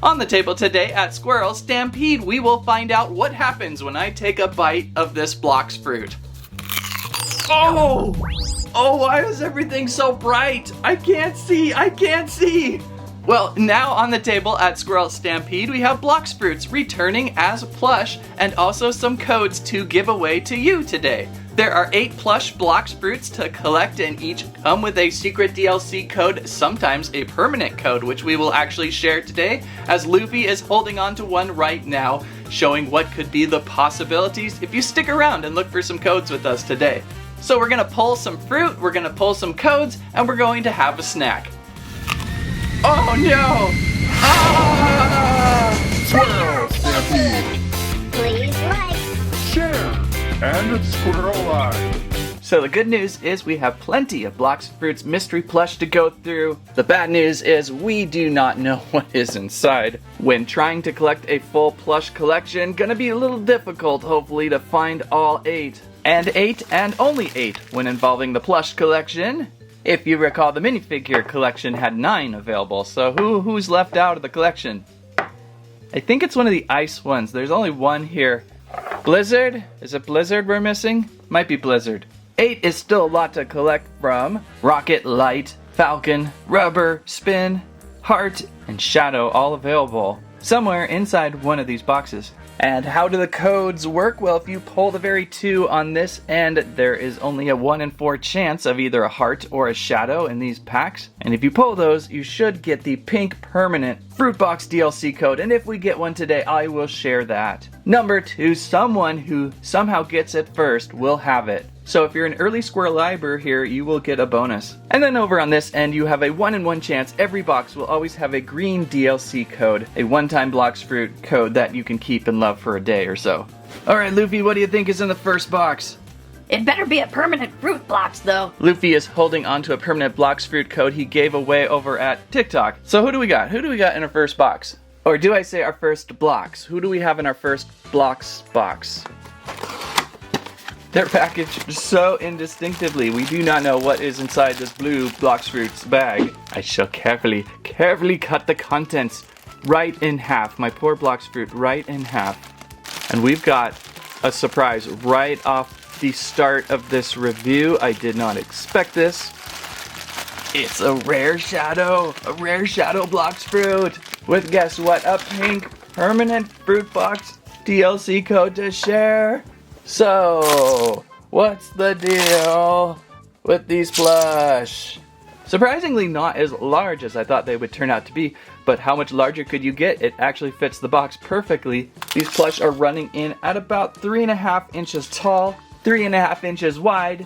On the table today at Squirrel Stampede, we will find out what happens when I take a bite of this Blox Fruit. Oh! Oh, why is everything so bright? I can't see, I can't see! Well, now on the table at Squirrel Stampede, we have Blox Fruits returning as plush and also some codes to give away to you today. There are 8 plush Blox Fruits to collect and each come with a secret DLC code, sometimes a permanent code, which we will actually share today, as Luffy is holding on to one right now, showing what could be the possibilities if you stick around and look for some codes with us today. So we're gonna pull some fruit, we're gonna pull some codes, and we're going to have a snack. Oh no! Ah! Squirrel Stampede! Please like, Share! And Squirrel Live! So the good news is we have plenty of Blox Fruits Mystery Plush to go through. The bad news is we do not know what is inside. When trying to collect a full plush collection, gonna be a little difficult hopefully to find all 8. And 8 and only 8 when involving the plush collection. If you recall, the minifigure collection had 9 available, so who's left out of the collection? I think it's one of the ice ones. There's only one here. Blizzard? Is it Blizzard we're missing? Might be Blizzard. 8 is still a lot to collect from. Rocket, Light, Falcon, Rubber, Spin, Heart, and Shadow all available somewhere inside one of these boxes. And how do the codes work? Well, if you pull the very 2 on this end, there is only a 1 in 4 chance of either a heart or a shadow in these packs. And if you pull those, you should get the pink permanent Fruit Box DLC code. And if we get one today, I will share that. Number 2, someone who somehow gets it first will have it. So if you're an early Squirreliber here, you will get a bonus. And then over on this end, you have a 1 in 1 chance. Every box will always have a green DLC code, a one-time Blox Fruit code that you can keep and love for a day or so. Alright, Luffy, what do you think is in the first box? it better be a permanent fruit box though. Luffy is holding onto a permanent Blox Fruit code he gave away over at TikTok. So who do we got? Who do we got in our first box? Or do I say our first blocks? Who do we have in our first Blox box? They're packaged so indistinctively. We do not know what is inside this blue Blox Fruits bag. I shall carefully cut the contents right in half. My poor Blox Fruit right in half. And we've got a surprise right off the start of this review. I did not expect this. It's a rare shadow Blox Fruit with, guess what, a pink permanent fruit box DLC code to share. So, what's the deal with these plush? Surprisingly not as large as I thought they would turn out to be, but how much larger could you get? It actually fits the box perfectly. These plush are running in at about 3.5 inches tall, 3.5 inches wide,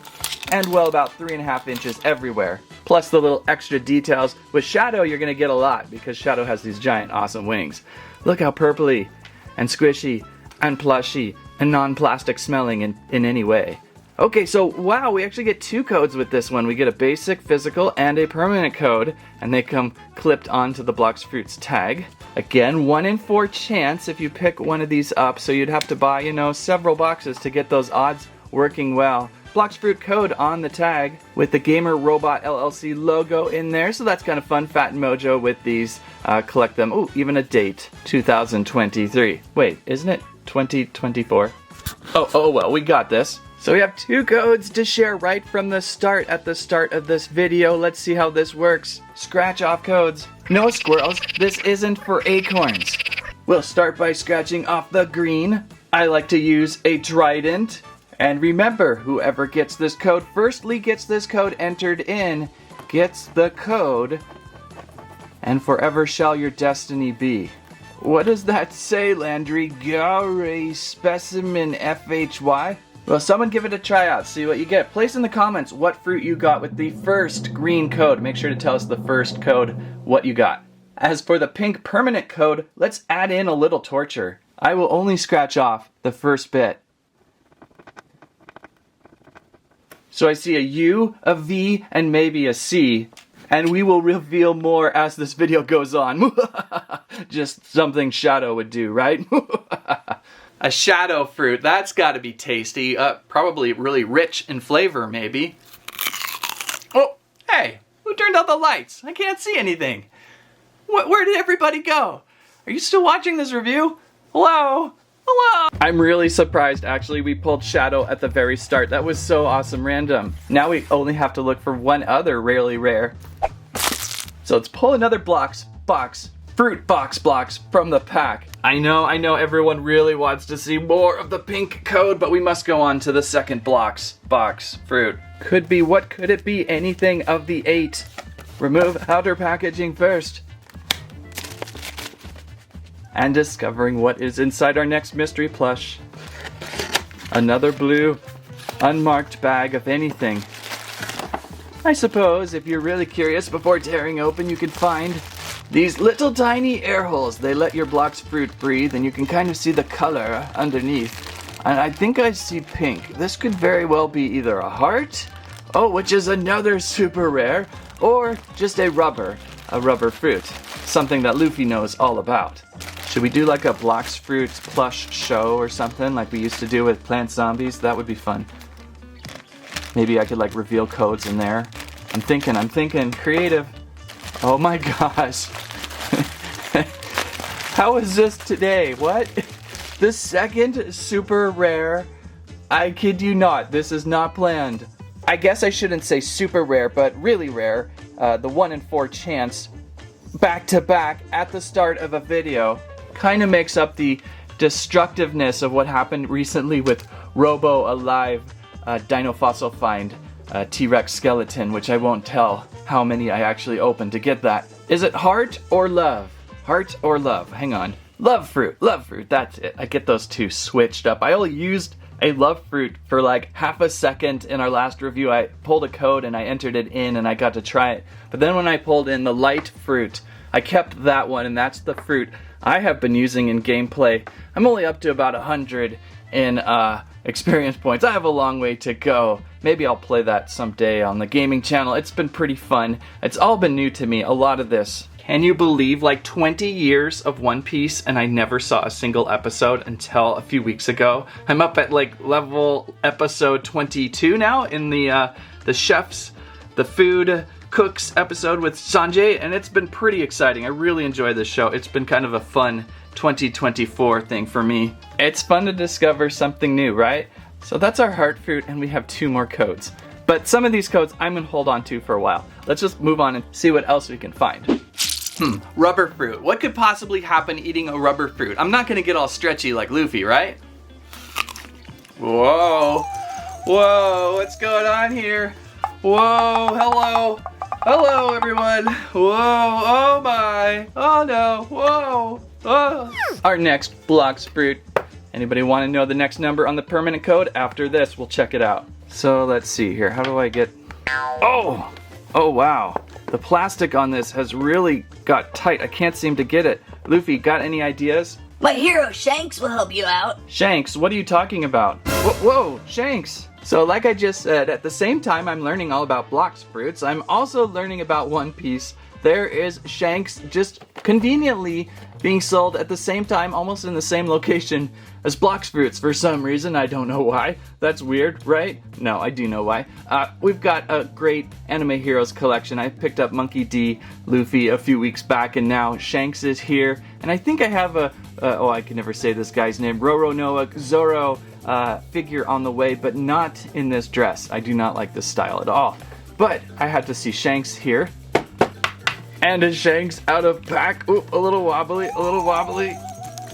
and well about 3.5 inches everywhere. Plus the little extra details. With Shadow you're gonna get a lot because Shadow has these giant awesome wings. Look how purpley and squishy and plushy and non-plastic smelling in any way. Okay, so wow, we actually get 2 codes with this one. We get a basic physical and a permanent code, and they come clipped onto the Blox Fruits tag. Again, 1 in 4 chance if you pick one of these up, so you'd have to buy, several boxes to get those odds working well. Blox Fruit code on the tag with the Gamer Robot LLC logo in there, so that's kind of fun. PhatMojo with these, collect them. Oh, even a date, 2023. Wait, isn't it 2024? Oh well, we got this. So we have 2 codes to share right from the start at the start of this video. Let's see how this works. Scratch off codes. No squirrels, this isn't for acorns. We'll start by scratching off the green. I like to use a trident. And remember, whoever gets this code firstly gets this code entered in, gets the code, and forever shall your destiny be. What does that say, Landry? Gary Specimen FHY? Well, someone give it a try out, see what you get. Place in the comments what fruit you got with the first green code. Make sure to tell us the first code what you got. As for the pink permanent code, let's add in a little torture. I will only scratch off the first bit. So I see a U, a V, and maybe a C. And we will reveal more as this video goes on. Just something Shadow would do, right? A shadow fruit, that's gotta be tasty. Probably really rich in flavor, maybe. Oh, hey, who turned out the lights? I can't see anything. Where did everybody go? Are you still watching this review? Hello? Hello? I'm really surprised actually we pulled Shadow at the very start. That was so awesome random. Now we only have to look for one other rarely rare. So let's pull another Blox Fruit box from the pack. I know everyone really wants to see more of the pink code, but we must go on to the second Blox Fruit. What could it be? Anything of the 8. Remove outer packaging first. And discovering what is inside our next mystery plush. Another blue, unmarked bag of anything. I suppose if you're really curious, before tearing open, you can find these little tiny air holes. They let your Blox Fruit breathe, and you can kind of see the color underneath. And I think I see pink. This could very well be either a heart, which is another super rare, or just a rubber fruit. Something that Luffy knows all about. Should we do like a Blox Fruits plush show or something like we used to do with Plant Zombies? That would be fun. Maybe I could like reveal codes in there. I'm thinking creative. Oh my gosh. How is this today? What? The second super rare? I kid you not, this is not planned. I guess I shouldn't say super rare, but really rare. The 1 in 4 chance back to back at the start of a video kind of makes up the destructiveness of what happened recently with Robo Alive Dino Fossil Find T-Rex skeleton, which I won't tell how many I actually opened to get that. Is it heart or love? Heart or love? Hang on. Love fruit, that's it. I get those two switched up. I only used a love fruit for like half a second in our last review. I pulled a code and I entered it in and I got to try it. But then when I pulled in the light fruit, I kept that one, and that's the fruit I have been using in gameplay. I'm only up to about 100 in experience points. I have a long way to go. Maybe I'll play that someday on the gaming channel. It's been pretty fun. It's all been new to me, a lot of this. Can you believe, like 20 years of One Piece and I never saw a single episode until a few weeks ago? I'm up at like level episode 22 now in the chefs, the food cooks episode with Sanjay, and it's been pretty exciting. I really enjoy this show. It's been kind of a fun 2024 thing for me. It's fun to discover something new, right? So that's our heart fruit, and we have 2 more codes. But some of these codes I'm gonna hold on to for a while. Let's just move on and see what else we can find. Rubber fruit. What could possibly happen eating a rubber fruit? I'm not gonna get all stretchy like Luffy, right? Whoa. Whoa, what's going on here? Whoa, hello. Hello, everyone. Whoa, oh my. Oh no, whoa. Oh. Our next Blox Fruit. Anybody want to know the next number on the permanent code? After this, we'll check it out. So let's see here. How do I get... Oh wow. The plastic on this has really got tight. I can't seem to get it. Luffy, got any ideas? My hero Shanks will help you out. Shanks, what are you talking about? Whoa, Shanks. So like I just said, at the same time I'm learning all about Blox Fruits, I'm also learning about One Piece. There is Shanks just conveniently being sold at the same time, almost in the same location as Blox Fruits for some reason. I don't know why. That's weird, right? No, I do know why. We've got a great anime heroes collection. I picked up Monkey D. Luffy a few weeks back, and now Shanks is here. And I think I have I can never say this guy's name, Roronoa Zoro figure on the way, but not in this dress. I do not like this style at all. But I had to see Shanks here. And a Shanks out of pack. Oop, a little wobbly.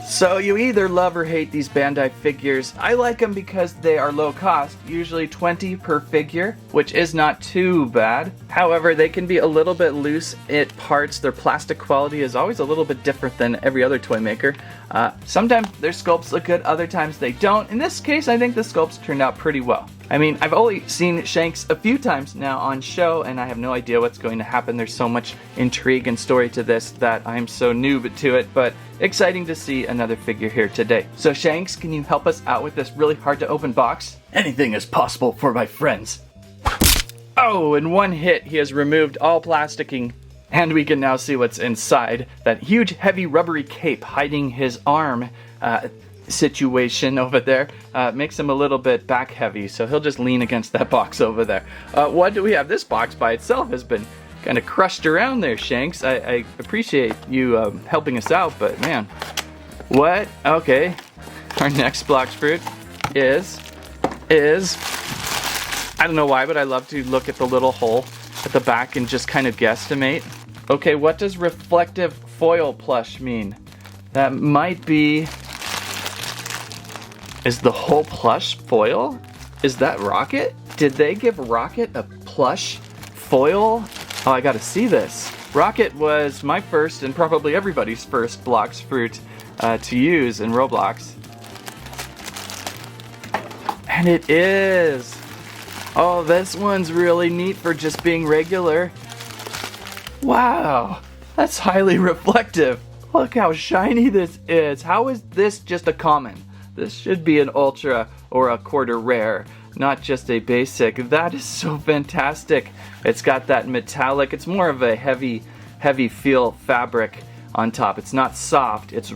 So you either love or hate these Bandai figures. I like them because they are low cost, usually 20 per figure, which is not too bad. However, they can be a little bit loose at parts. Their plastic quality is always a little bit different than every other toy maker. Sometimes their sculpts look good, other times they don't. In this case, I think the sculpts turned out pretty well. I mean, I've only seen Shanks a few times now on show, and I have no idea what's going to happen. There's so much intrigue and story to this that I'm so noob to it, but exciting to see another figure here today. So Shanks, can you help us out with this really hard to open box? Anything is possible for my friends. Oh, in one hit, he has removed all plasticking, and we can now see what's inside. That huge, heavy, rubbery cape hiding his arm situation over there makes him a little bit back heavy, so he'll just lean against that box over there. What do we have? This box by itself has been kind of crushed around there, Shanks. I appreciate you helping us out, but man, what? Okay, our next Blox Fruit is I don't know why, but I love to look at the little hole at the back and just kind of guesstimate. Okay, what does reflective foil plush mean? That might be... Is the whole plush foil? Is that Rocket? Did they give Rocket a plush foil? Oh, I gotta see this. Rocket was my first and probably everybody's first Blox Fruit to use in Roblox. And it is! Oh, this one's really neat for just being regular. Wow, that's highly reflective. Look how shiny this is. How is this just a common? This should be an ultra or a quarter rare, not just a basic. That is so fantastic. It's got that metallic, it's more of a heavy feel fabric on top. It's not soft, it's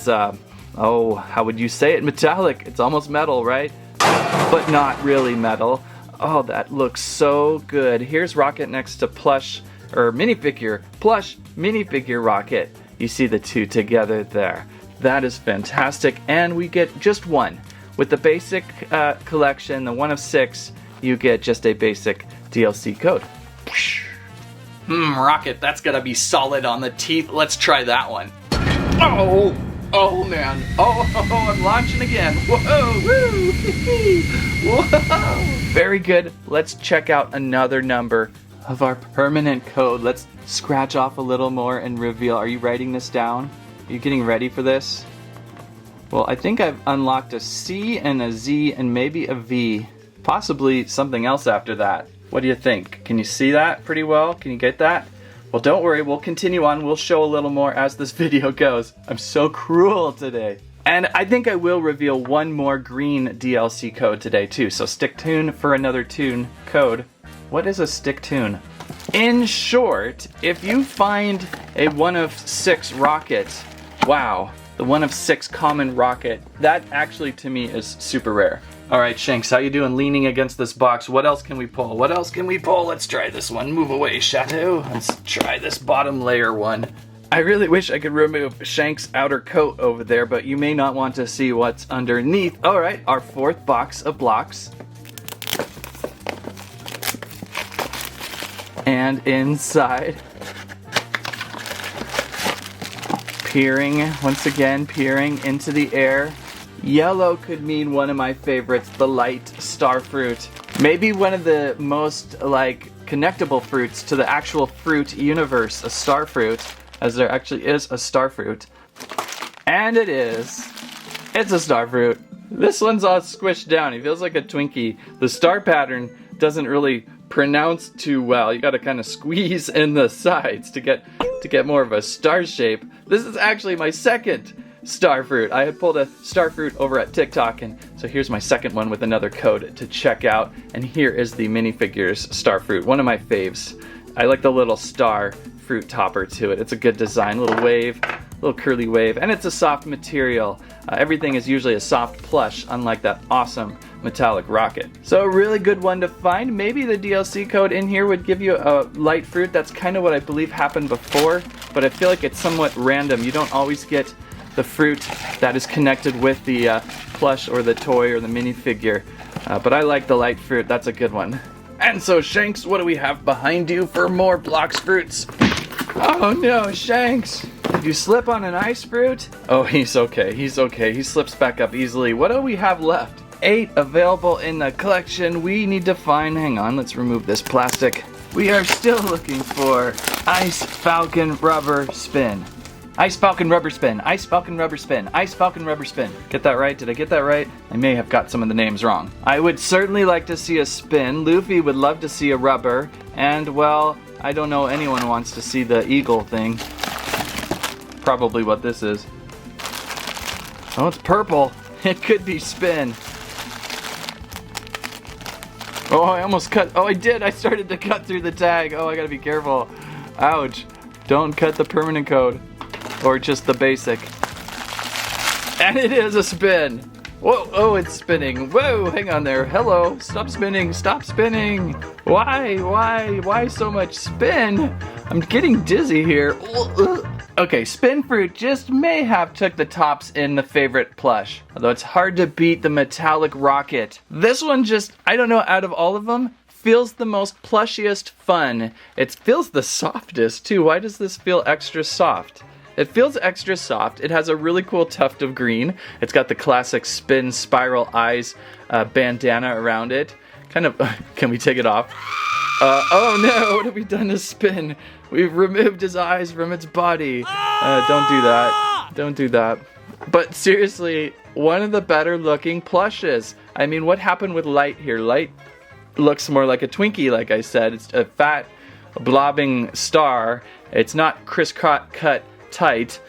oh, how would you say it? Metallic. It's almost metal, right? But not really metal. Oh, that looks so good. Here's Rocket next to plush, or minifigure, plush minifigure Rocket. You see the two together there. That is fantastic. And we get just one. With the basic collection, the 1 of 6, you get just a basic DLC code. Rocket, that's gotta be solid on the teeth. Let's try that one. Oh man. Oh, I'm launching again. Whoa, woo, whoa. Very good. Let's check out another number of our permanent code. Let's scratch off a little more and reveal. Are you writing this down? Are you getting ready for this? Well, I think I've unlocked a C and a Z and maybe a V. Possibly something else after that. What do you think? Can you see that pretty well? Can you get that? Well, don't worry, we'll continue on. We'll show a little more as this video goes. I'm so cruel today. And I think I will reveal one more green DLC code today too, so stick tuned for another tune code. What is a stick tune? In short, if you find a 1 of 6 rocket, wow, the 1 of 6 common rocket, that actually to me is super rare. Alright, Shanks, how you doing leaning against this box? What else can we pull? What else can we pull? Let's try this one. Move away, Chateau. Let's try this bottom layer one. I really wish I could remove Shank's outer coat over there, but you may not want to see what's underneath. Alright, our 4th box of blocks. And inside, peering, once again, peering into the air. Yellow could mean one of my favorites, the light star fruit. Maybe one of the most, like, connectable fruits to the actual fruit universe, a star fruit, as there actually is a star fruit. And it is. It's a star fruit. This one's all squished down. He feels like a Twinkie. The star pattern doesn't really pronounce too well. You gotta kind of squeeze in the sides to get more of a star shape. This is actually my second star fruit. I had pulled a star fruit over at TikTok, and so here's my second one with another code to check out. And here is the minifigures star fruit, one of my faves. I like the little star fruit topper to it. It's a good design, little wave, little curly wave, and it's a soft material. Everything is usually a soft plush, unlike that awesome metallic rocket. So a really good one to find. Maybe the DLC code in here would give you a light fruit. That's kind of what I believe happened before, but I feel like it's somewhat random. You don't always get the fruit that is connected with the plush or the toy or the minifigure. But I like the light fruit. That's a good one. And so, Shanks, what do we have behind you for more Blox Fruits? Oh no, Shanks! Did you slip on an ice fruit? Oh, he's okay. He's okay. He slips back up easily. What do we have left? 8 available in the collection. We need to find... Hang on, let's remove this plastic. We are still looking for Ice Falcon Rubber Spin. Ice Falcon Rubber Spin, Ice Falcon Rubber Spin, Ice Falcon Rubber Spin. Get that right? Did I get that right? I may have got some of the names wrong. I would certainly like to see a spin. Luffy would love to see a rubber. And, well, I don't know anyone wants to see the eagle thing. Probably what this is. Oh, it's purple. It could be spin. Oh, I almost cut. Oh, I did. I started to cut through the tag. Oh, I gotta be careful. Ouch. Don't cut the permanent code. Or just the basic. And it is a spin. Whoa, oh, it's spinning. Whoa, hang on there. Hello, stop spinning, stop spinning. Why so much spin? I'm getting dizzy here. Okay, Spin Fruit just may have took the tops in the favorite plush, although it's hard to beat the metallic rocket. This one just, I don't know, out of all of them, feels the most plushiest fun. It feels the softest too. Why does this feel extra soft? It feels extra soft. It has a really cool tuft of green. It's got the classic spin spiral eyes bandana around it. Kind of, can we take it off? Oh no, what have we done to Spin? We've removed his eyes from its body. Don't do that. Don't do that. But seriously, one of the better looking plushes. I mean, what happened with Light here? Light looks more like a Twinkie, like I said. It's a fat, blobbing star. It's not cut tight.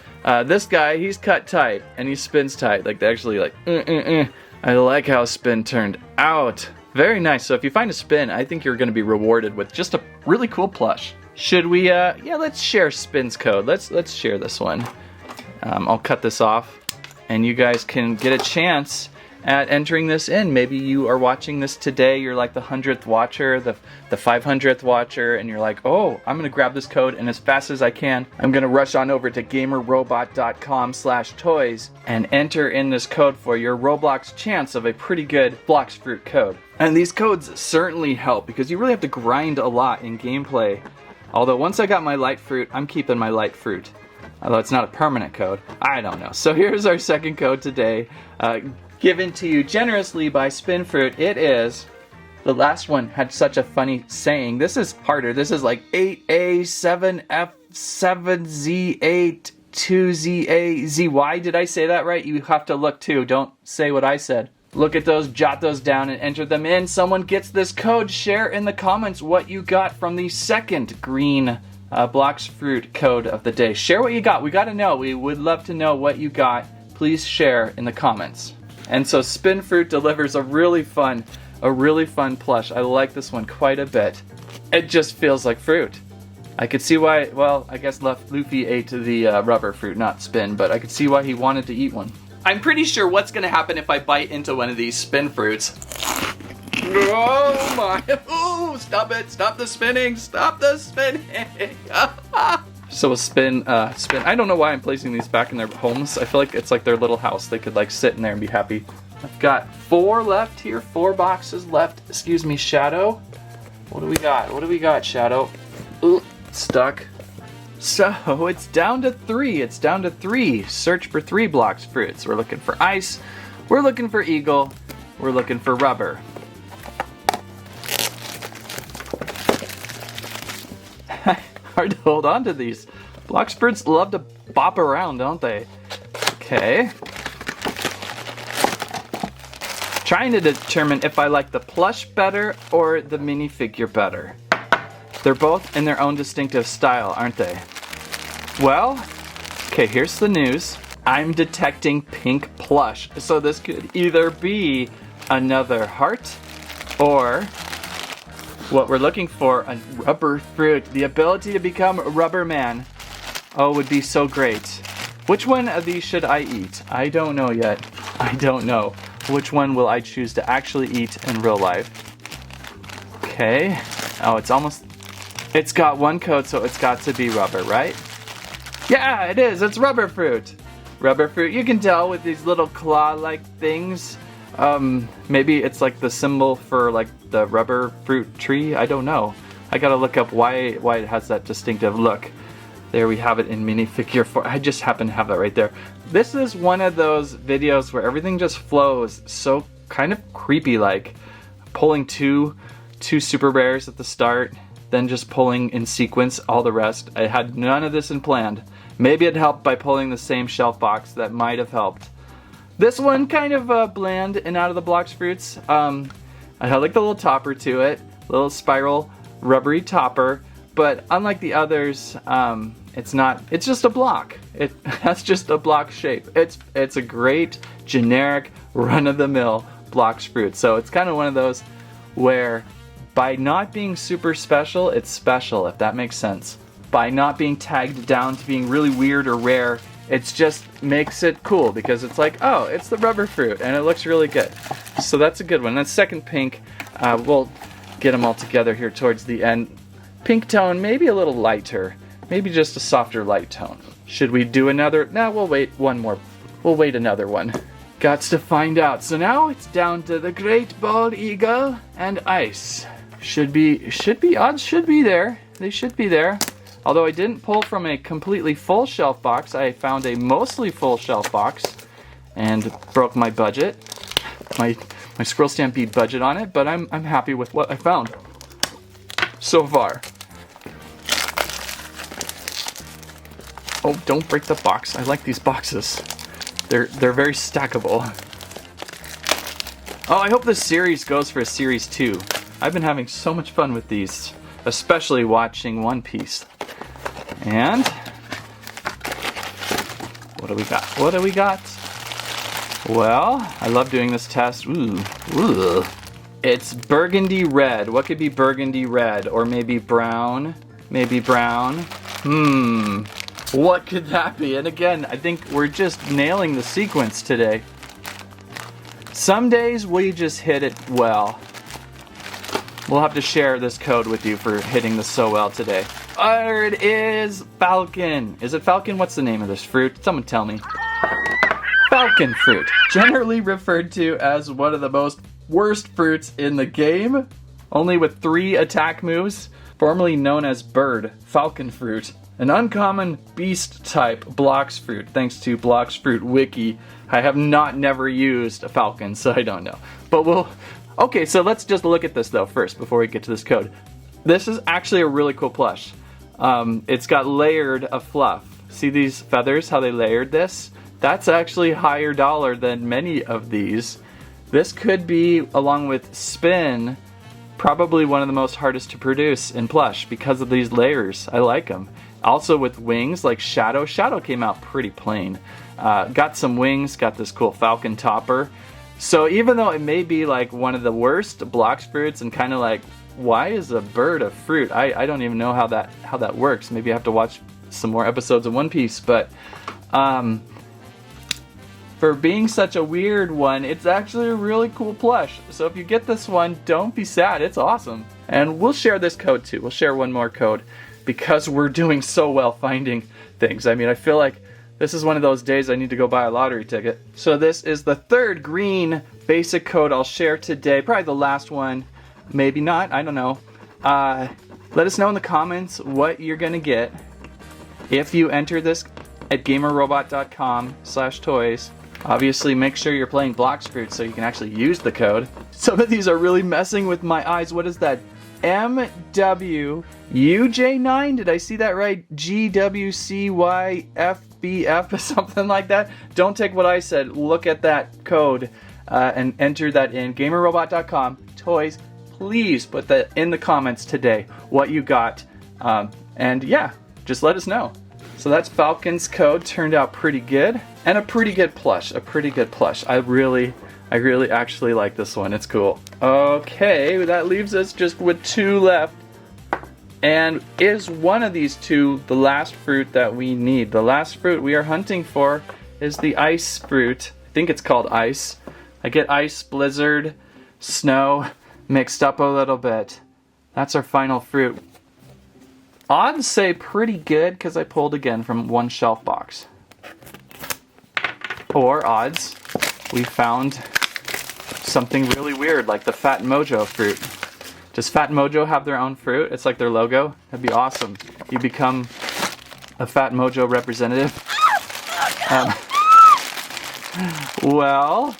This guy, he's cut tight, and he spins tight. Like, they actually like, I like how Spin turned out. Very nice. So if you find a Spin, I think you're going to be rewarded with just a really cool plush. Should we, yeah, let's share Spin's code. Let's share this one. I'll cut this off, and you guys can get a chance at entering this in. Maybe you are watching this today, you're like the 100th watcher, the 500th watcher, and you're like, oh, I'm gonna grab this code, and as fast as I can, I'm gonna rush on over to gamerrobot.com/toys and enter in this code for your Roblox chance of a pretty good Blox Fruit code. And these codes certainly help, because you really have to grind a lot in gameplay. Although once I got my Light Fruit, I'm keeping my Light Fruit. Although it's not a permanent code. I don't know. So here's our second code today. Given to you generously by Spin Fruit. It is, the last one had such a funny saying. This is harder. This is like 8A, 7F, 7Z8, 2ZA, ZY. Did I say that right? You have to look too. Don't say what I said. Look at those, jot those down, and enter them in. Someone gets this code. Share in the comments what you got from the second green Blox Fruit code of the day. Share what you got. We got to know. We would love to know what you got. Please share in the comments. And so Spin Fruit delivers a really fun plush. I like this one quite a bit. It just feels like fruit. I could see why, well, I guess Luffy ate the rubber fruit, not Spin, but I could see why he wanted to eat one. I'm pretty sure what's gonna happen if I bite into one of these Spin Fruits. Oh my, ooh, stop it, stop the spinning, stop the spinning. So a spin, I don't know why I'm placing these back in their homes. I feel like it's like their little house. They could like sit in there and be happy. I've got 4 left here, 4 boxes left. Excuse me, Shadow. What do we got? What do we got, Shadow? Ooh, stuck. So it's down to 3. It's down to 3. Search for 3 Blox Fruits. We're looking for ice. We're looking for eagle. We're looking for rubber. Hard to hold on to these. Blox Fruits love to bop around, don't they? Okay. Trying to determine if I like the plush better or the minifigure better. They're both in their own distinctive style, aren't they? Well, okay, here's the news. I'm detecting pink plush. So this could either be another heart or what we're looking for, a rubber fruit. The ability to become Rubber Man. Oh, would be so great. Which one of these should I eat? I don't know yet. I don't know. Which one will I choose to actually eat in real life? Okay. Oh, it's got 1 code, so it's got to be rubber, right? Yeah, it is. It's rubber fruit. Rubber fruit. You can tell with these little claw-like things. Maybe it's like the symbol for like the rubber fruit tree. I don't know. I gotta look up why it has that distinctive look. There we have it in minifigure form. I just happen to have that right there. This is one of those videos where everything just flows so kind of creepy like. Pulling two super rares at the start, then just pulling in sequence all the rest. I had none of this in planned. Maybe it helped by pulling the same shelf box. That might have helped. This one kind of bland and out of the Blox Fruits. I like the little topper to it, little spiral rubbery topper, but unlike the others, it's just a block. It has just a block shape. It's a great generic run-of-the-mill Blox Fruit. So it's kind of one of those where by not being super special, it's special, if that makes sense. By not being tagged down to being really weird or rare, it just makes it cool because it's like, oh, it's the rubber fruit and it looks really good. So that's a good one. That second pink, we'll get them all together here towards the end. Pink tone, maybe a little lighter. Maybe just a softer light tone. Should we do another? No, we'll wait one more. We'll wait another one. Gots to find out. So now it's down to the Great Bald Eagle and Ice. Odds should be there. They should be there. Although I didn't pull from a completely full shelf box, I found a mostly full shelf box and broke my budget. My Squirrel Stampede budget on it, but I'm happy with what I found so far. Oh, don't break the box. I like these boxes. They're very stackable. Oh, I hope this series goes for a series 2. I've been having so much fun with these, especially watching One Piece. And what do we got? What do we got? Well, I love doing this test. Ooh. It's burgundy red. What could be burgundy red? Or maybe brown? Maybe brown? What could that be? And again, I think we're just nailing the sequence today. Some days we just hit it well. We'll have to share this code with you for hitting this so well today. There it is, Falcon. Is it Falcon? What's the name of this fruit? Someone tell me. Falcon fruit, generally referred to as one of the most worst fruits in the game, only with 3 attack moves, formerly known as bird, falcon fruit, an uncommon beast type Blox Fruit, thanks to Blox Fruit Wiki. I have never used a falcon, so I don't know. But okay, so let's just look at this though first before we get to this code. This is actually a really cool plush. It's got layered of fluff. See these feathers, how they layered this? That's actually higher dollar than many of these. This could be, along with Spin, probably one of the most hardest to produce in plush because of these layers. I like them. Also with wings, like Shadow. Shadow came out pretty plain. Got some wings, got this cool falcon topper. So even though it may be like one of the worst Blox Fruits and kind of like, why is a bird a fruit? I don't even know how that works. Maybe I have to watch some more episodes of One Piece, but for being such a weird one, it's actually a really cool plush. So if you get this one, don't be sad. It's awesome. And we'll share this code too. We'll share one more code because we're doing so well finding things. I mean, I feel like this is one of those days I need to go buy a lottery ticket. So this is the 3rd green basic code I'll share today. Probably the last one. Maybe not. I don't know. Let us know in the comments what you're going to get if you enter this at gamerrobot.com/toys. Obviously, make sure you're playing Blox Fruit so you can actually use the code. Some of these are really messing with my eyes. What is that? MWUJ9? Did I see that right? GWCYFBF, something like that? Don't take what I said. Look at that code and enter that in. gamerrobot.com. Toys. Please put that in the comments today, what you got. And yeah, just let us know. So that's Falcon's code. Turned out pretty good. And a pretty good plush. I really actually like this one. It's cool. Okay, that leaves us just with 2 left. And is one of these 2 the last fruit that we need? The last fruit we are hunting for is the ice fruit. I think it's called ice. I get ice, blizzard, snow mixed up a little bit. That's our final fruit. Odds say pretty good because I pulled again from one shelf box. Or odds, we found something really weird like the PhatMojo fruit. Does PhatMojo have their own fruit? It's like their logo. That'd be awesome. You become a PhatMojo representative. Well,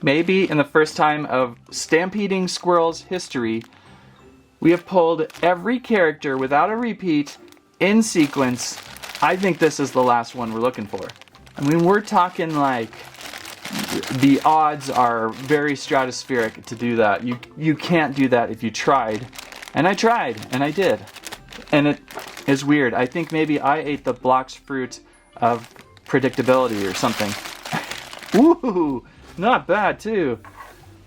maybe in the first time of Stampeding Squirrel's history, we have pulled every character without a repeat in sequence. I think this is the last one we're looking for. I mean, we're talking like the odds are very stratospheric to do that. You can't do that if you tried. And I tried, and I did. And it is weird. I think maybe I ate the Blox Fruit of predictability or something. Woo! Not bad, too.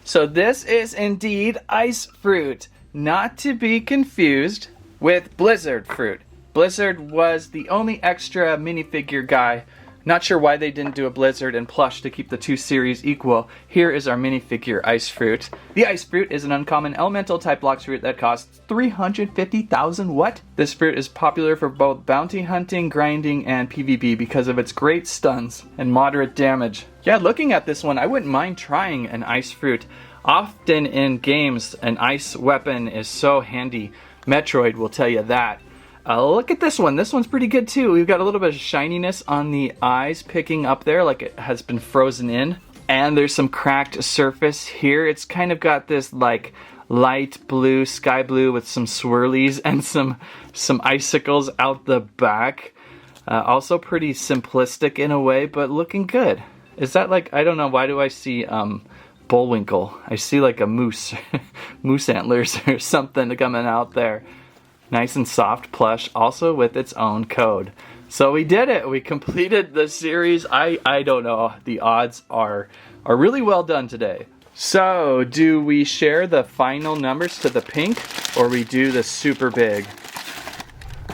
So this is indeed ice fruit. Not to be confused with Blizzard fruit. Blizzard was the only extra minifigure guy Not sure why they didn't do a Blizzard and Plush to keep the two series equal. Here is our minifigure Ice Fruit. The Ice Fruit is an uncommon elemental type Blox Fruit that costs 350,000 what? This fruit is popular for both bounty hunting, grinding, and PvP because of its great stuns and moderate damage. Yeah, looking at this one, I wouldn't mind trying an Ice Fruit. Often in games, an ice weapon is so handy. Metroid will tell you that. Look at this one. This one's pretty good too. We've got a little bit of shininess on the eyes picking up there like it has been frozen in. And there's some cracked surface here. It's kind of got this like light blue, sky blue with some swirlies and some icicles out the back. Also pretty simplistic in a way, but looking good. Is that like, I don't know, why do I see Bullwinkle? I see like a moose, moose antlers or something coming out there. Nice and soft plush, also with its own code. So we did it. We completed the series. I don't know. The odds are really well done today. So do we share the final numbers to the pink or we do the super big?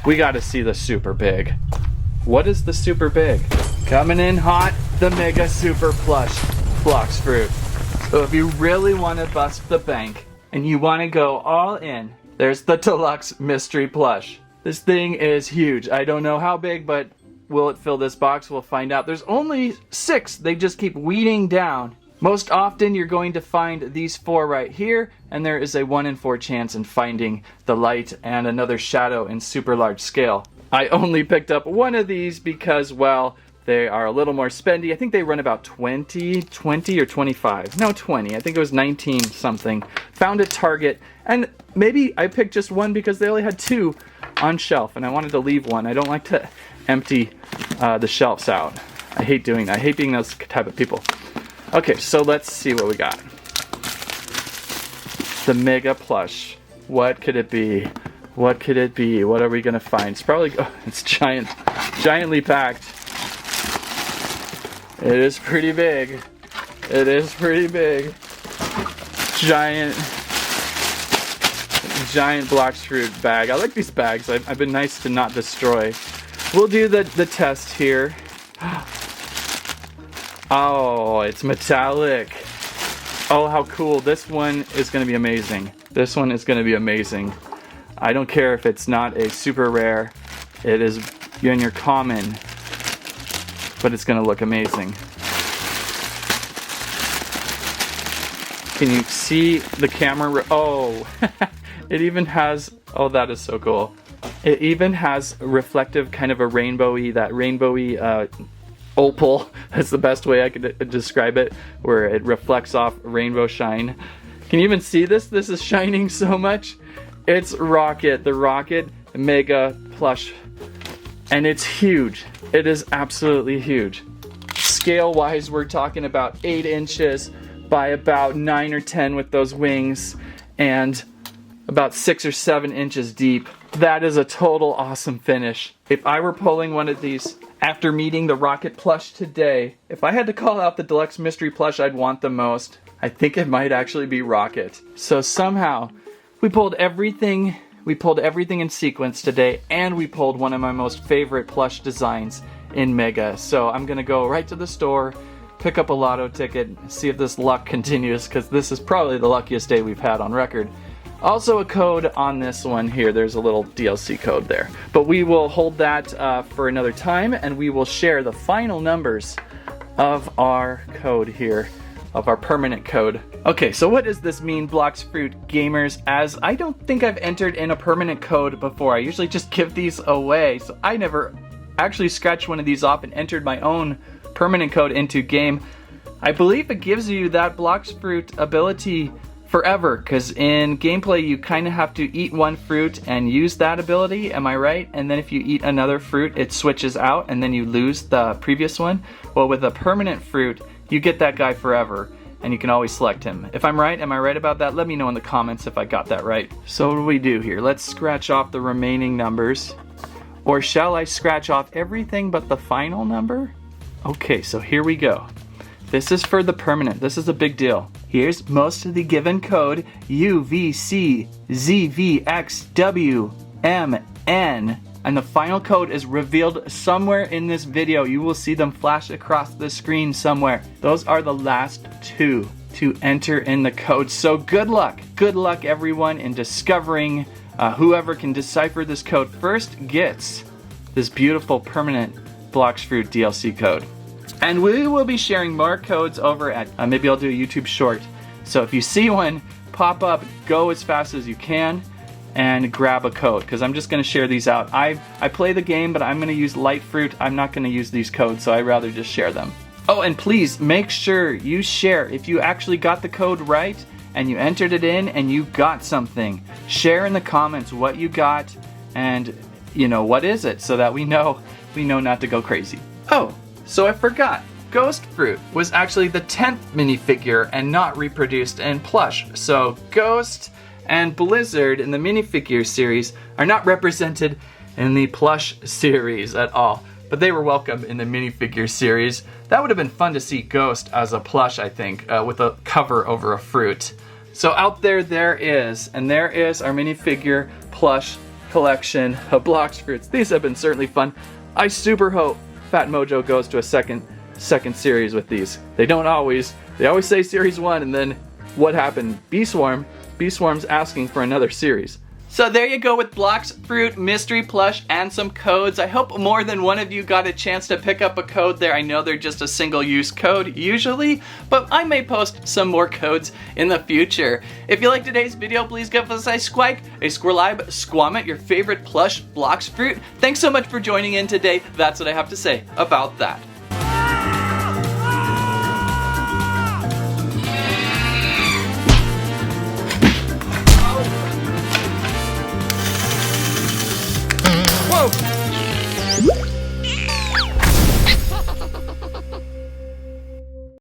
We got to see the super big. What is the super big? Coming in hot, the Mega Super Plush Blox Fruit. So if you really want to bust the bank and you want to go all in, there's the Deluxe Mystery Plush. This thing is huge. I don't know how big, but will it fill this box? We'll find out. There's only 6. They just keep weeding down. Most often you're going to find these 4 right here, and there is a 1 in 4 chance in finding the light and another shadow in super large scale. I only picked up one of these because, well, they are a little more spendy. I think they run about 20 or 25. No, 20. I think it was 19 something. Found at Target, and maybe I picked just one because they only had 2 on shelf, and I wanted to leave one. I don't like to empty the shelves out. I hate doing that. I hate being those type of people. Okay, so let's see what we got. The Mega Plush. What could it be? What could it be? What are we gonna find? It's probably, oh, it's giantly packed. It is pretty big. It is pretty big. Giant Blox Fruit bag. I like these bags. I've been nice to not destroy. We'll do the test here. Oh, it's metallic. Oh, how cool. This one is going to be amazing. This one is going to be amazing. I don't care if it's not a super rare. It is in your common. But it's going to look amazing. Can you see the camera? Oh, it even has, oh, that is so cool. It even has reflective kind of a rainbowy, that rainbowy opal. That's the best way I could describe it, where it reflects off rainbow shine. Can you even see this? This is shining so much. It's Rocket, the Rocket Mega Plush. And it's huge. It is absolutely huge. Scale-wise, we're talking about 8 inches by about 9 or 10 with those wings, and about 6 or 7 inches deep. That is a total awesome finish. If I were pulling one of these after meeting the Rocket Plush today, if I had to call out the Deluxe Mystery Plush I'd want the most, I think it might actually be Rocket. So somehow, we pulled everything in sequence today, and we pulled one of my most favorite plush designs in Mega. So I'm gonna go right to the store, pick up a lotto ticket, see if this luck continues, because this is probably the luckiest day we've had on record. Also a code on this one here. There's a little DLC code there. But we will hold that for another time, and we will share the final numbers of our code here, of our permanent code. Okay, so what does this mean, Blox Fruit gamers? As I don't think I've entered in a permanent code before. I usually just give these away, so I never actually scratched one of these off and entered my own permanent code into game. I believe it gives you that Blox Fruit ability forever, because in gameplay you kind of have to eat one fruit and use that ability, am I right? And then if you eat another fruit it switches out and then you lose the previous one. Well, with a permanent fruit you get that guy forever and you can always select him. If I'm right, am I right about that? Let me know in the comments if I got that right. So what do we do here? Let's scratch off the remaining numbers. Or shall I scratch off everything but the final number? Okay, so here we go. This is for the permanent. This is a big deal. Here's most of the given code: UVCZVXWMN and the final code is revealed somewhere in this video. You will see them flash across the screen somewhere. Those are the last 2 to enter in the code. So good luck. Good luck everyone in discovering whoever can decipher this code first gets this beautiful permanent Blox Fruit DLC code. And we will be sharing more codes over at, maybe I'll do a YouTube short. So if you see one pop up, go as fast as you can and grab a code, because I'm just going to share these out. I play the game, but I'm going to use light fruit. I'm not going to use these codes, so I'd rather just share them. Oh, and please make sure you share if you actually got the code right and you entered it in and you got something. Share in the comments what you got and, you know, what is it, so that we know not to go crazy. Oh, so I forgot. Ghost Fruit was actually the 10th minifigure and not reproduced in plush. So Ghost and Blizzard in the minifigure series are not represented in the plush series at all. But they were welcome in the minifigure series. That would have been fun to see Ghost as a plush, I think, with a cover over a fruit. So out there is, and there is our minifigure plush collection of Blox Fruits. These have been certainly fun. I super hope PhatMojo goes to a second series with these. They always say series 1, and then what happened? Bee-Swarm's asking for another series. So there you go with Blox Fruit Mystery Plush and some codes. I hope more than one of you got a chance to pick up a code there. I know they're just a single-use code usually, but I may post some more codes in the future. If you liked today's video, please give us a squike, a squirrelib, squammet, your favorite plush Blox Fruit. Thanks so much for joining in today. That's what I have to say about that.